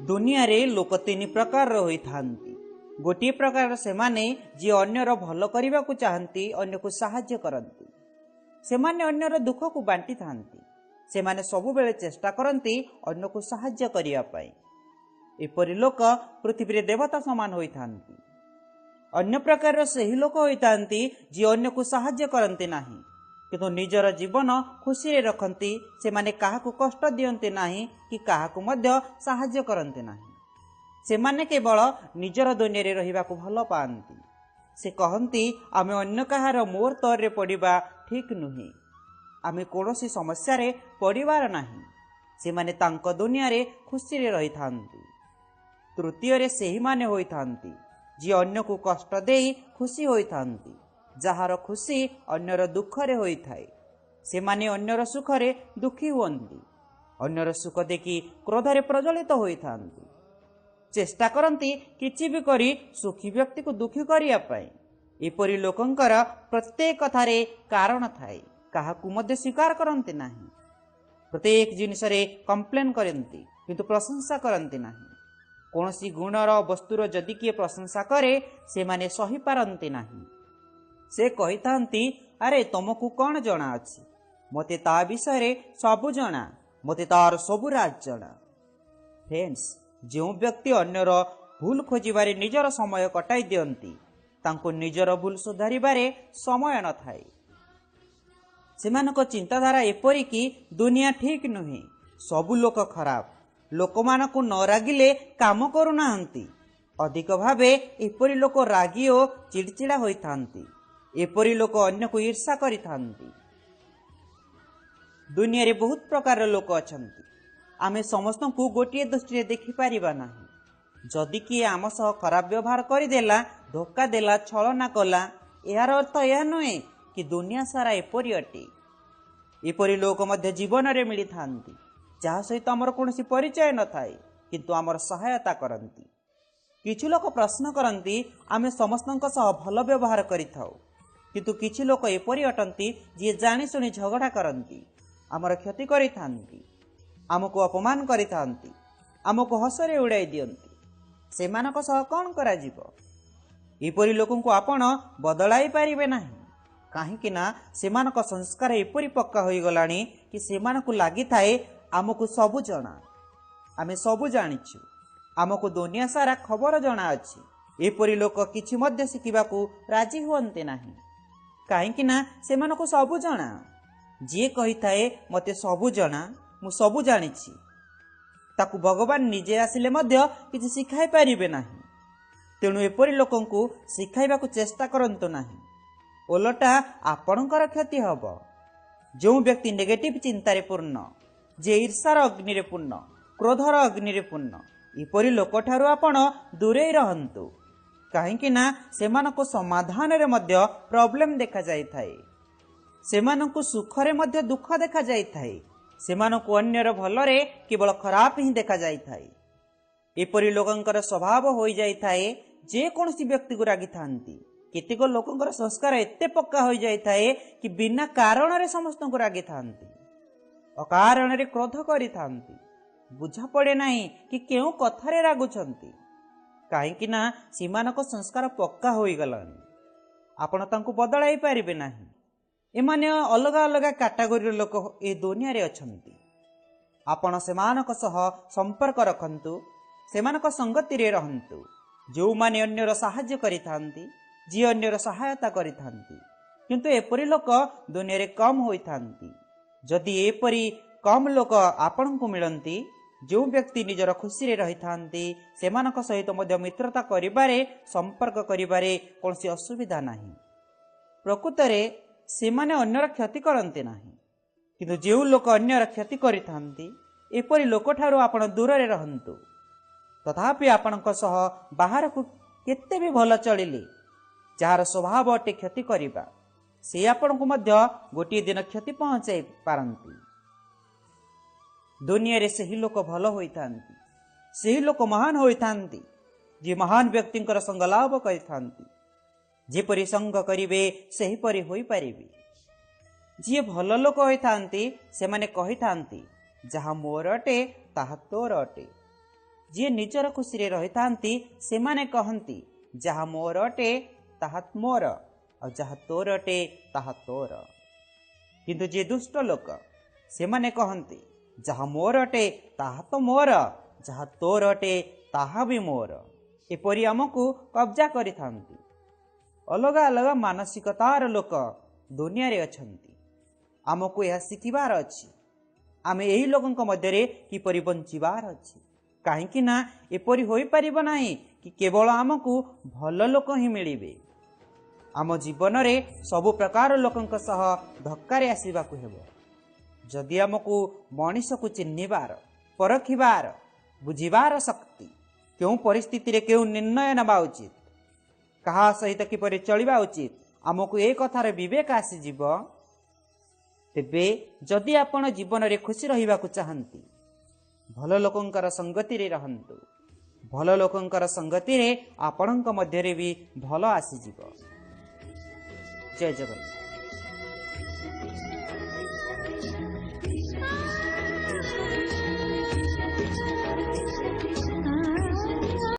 दुनिया रे लोक तीन प्रकार होता। गोटे प्रकार से माने जी अन्यर भल करने को चाहती, अन्य को साहाय्य करती, से माने अन्यर दुख को बांटी थांती, से माने सबु बेले चेष्टा करती अन्य को साहाय्य करिया पाई। एपरि लोक पृथ्वी रे देवता समान होता। अन्य प्रकार से ही लोक होता जी अन्य को साहाय्य करते नहीं, किंतु निजर जीवन खुशी रे रखती, से माने काहाकू कष्ट दियंते नहीं कि काहाकू मध्य साहाय्य करते नहीं। से माने केवल निजर दुनिया रे रहिबा को भल पाती। से कहती आमे अन्य कहार मोर तर रे पड़िबा ठीक नुहे, आमे कोनोसी समस्या रे पड़िबार नाही। से माने तांको दुनिया रे खुशी रे रही थांती। तृतीय रे सेही माने होई थांती जी अन्य को कष्ट देई खुशी होई थांती, जहार खुशी अन्यर दुख रे होई थाए। से माने अन्यर सुख रे दुखी हुअंती, अन्यर सुख देखि क्रोध रे प्रज्वलित होई थांती। चेष्टा करती किछि भी करी सुखी व्यक्ति को दुखी करिया पाए। एपरि लोकंकर प्रत्येक कथारे कारण थाए, काहाकू मध्य स्वीकार करते नाही। प्रत्येक जिनिस रे कंप्लेन करती, किंतु प्रशंसा करते नाही। कौनसी गुणर वस्तुर जदि किए प्रशंसा करे, से माने सही पारती नाही। से कहिथांती अरे तुमको कौन जना अछि, मते ता विषय सबु जना, मते तार सबु राज जना। फ्रेंड्स, जो व्यक्ति अन्यर भूल खोजिबारे निजर समय कटाई दियंती, तांको निजर भूल सुधारिबारे समय न थाए। सेमानक चिंताधारा एपरि कि दुनिया ठीक नुहे, सबु लोक खराब, लोकमानकु न रागिले काम करू नाहंती। अधिक भावे एपरि लोक रागी ओ चिड़चिड़ा होइथांती। एपरि लोक अन्य को ईर्षा करिथांती। दुनिया रे बहुत प्रकार लोक अछंती। आमे समस्त को गोटे दृष्टि देखि पारिबा नाही। जदि किए आम सह खराब व्यवहार करदेला, धोखा देला, छलना कला, यार अर्थ यह नुहे कि दुनिया सारा एपरि अटे। एपरि लोक मध्य जीवन रे मिली थांती, जहा सहित आमर कोनोसी परिचय न थाए, किंतु आमर सहायता करंती। किछि लोक प्रश्न करंती आमे समस्तक सह भल व्यवहार करिथाउ, किंतु किछि लोक एपरि अटंती जे जानि सुनि झगड़ा करंती, आमर क्षति करिथांती, आमको अपमान करिथांती, आमको हसरे उड़ाई दियंती। सेमानक सह कौन करा जिवो? एपरि लोकंको आपण बदलाई पारिबे नाही, काहेकि ना सेमानक संस्कार एपरि पक्का होई गलानी कि सेमानकु लागि थाए आमको सबु जना, आमे सबु जानिछु, आमको दुनिया सारा खबर जना अछि। एपरि लोक किछि मध्य शिखिबाकू राजी हुअन्ते नाही, काहेकि ना सेमानकु सबु जना। जे कहि थाए मते सबु जना, मु सबु जानिछि, ताकू भगवान निजे आसिले मध्य किछि शिखाई पारिबे नाही। तेणु एपरि लोकंकु शिखाइबाकू चेष्टा करंतु नाही, ओलटा आपणकर क्षति हब। जो व्यक्ति नेगेटिव चिंतारे पूर्ण, जे ईर्षार अग्नि रे पूर्ण, क्रोधर अग्नि रे पूर्ण, एपरि लोकठारु आपण दूरे रहंतु, काहेकि ना सेमानको समाधान रे मध्य प्रॉब्लम देखा जाई थाए। सेमानको सुख रे मध्य दुख देखा जाई थाए। सेमानको अन्यर भलरे केवल खराब ही देखा जाई थाए। एपरि लोकंकर स्वभाव होई जाई थाए, जे कोनसी व्यक्ति को रागी थांती। केतेक लोकंकर संस्कार एते पक्का होई जाई थाए कि बिना कारण रे समस्त को रागी थांती, अकारण रे क्रोध करी थांती। बुझा पड़े नाही कि केउ कथारे रागुछंती, काहेकि ना सीमानक संस्कार पक्का होई गलानी। आपण तांको बदलाई पारिबे नाही। एमाने अलगा अलगा कैटेगरी लोक ए दुनिया रे अछंती। आपण सेमानक सह संपर्क रखंतु, सेमानक संगति रे रहंतु, जो माने अन्यर सहाय्य करि थांती, जी अन्यर सहायता करि थांती। किंतु एपरि लोक दुनिया रे कम होई थांती। जदि एपरि कम लोक आपणको मिलंती, जो व्यक्ति निजर खुशी रे रही थांती, सेमानक सहित मध्य मित्रता करिबारे, संपर्क करिबारे कोनसी असुविधा नाही। प्रकृतरे सेमाने अन्यर क्षति करते नाही, किंतु जो लोक अन्यर क्षति करि थांती, एपरि लोकठारु आपण दूर रे रहंतु। तथापि आपणक सह बाहर को केते भी भल चलिले, जार स्वभाव अटे क्षति करिबा, से आपणको मध्य गोटे दिन क्षति पहुंचाई पारंती। दुनिया रे सही लोक भल होइथांती, सही लोक महान होइथांती, जे महान व्यक्तिंकर संग लाभ करिथांती। जेपरि संग करिवे सेहीपरि होई पारिबे। जी भल लोक होइथांती, सेमाने कहिथांती जहा मोर अटे ताहा तोर अटे। जी निजर खुशी रही था सेमाने कहती जहा मोर अटे ताहा मोर और जहा तोर अटे ताहा तोर। किंतु जे दुष्ट लोक सेमाने कहती जहा मोर अटे ताहा तो मोर, जहा तोर अटे ताहा भी मोर। एपरी आमको कब्जा करि थांती। अलग अलग मानसिकतार लोक दुनिया रे अछंती। आमको यह शिखिबार अछि आमे एही लोकंक मध्यरे किपरि बंचिबार अछि। काहेकि ना एपरि होई परिबो नाही कि केवल आमको भल लोक ही मिलिबे। आम जीवन रे सबु प्रकार लोकंक सह धक्का रे आसीबाकु हेबो। जदि आमको मनीष को चिन्हिबार परखिबार बुझिबार शक्ति क्यों परिस्थिति रे क्यों निर्णय नबा उचित कहा सहित किपरि चलिबा उचित आमको ए कथार विवेक आसीजिब, तेबे जदि आपण जीवन रे खुशी रहिबाकु चाहंती भल लोकंकर संगति रे रहंतु। भल लोकंकर संगति रे आपणक मध्यरे भी भल आसीजिब। जय जगन्नाथ।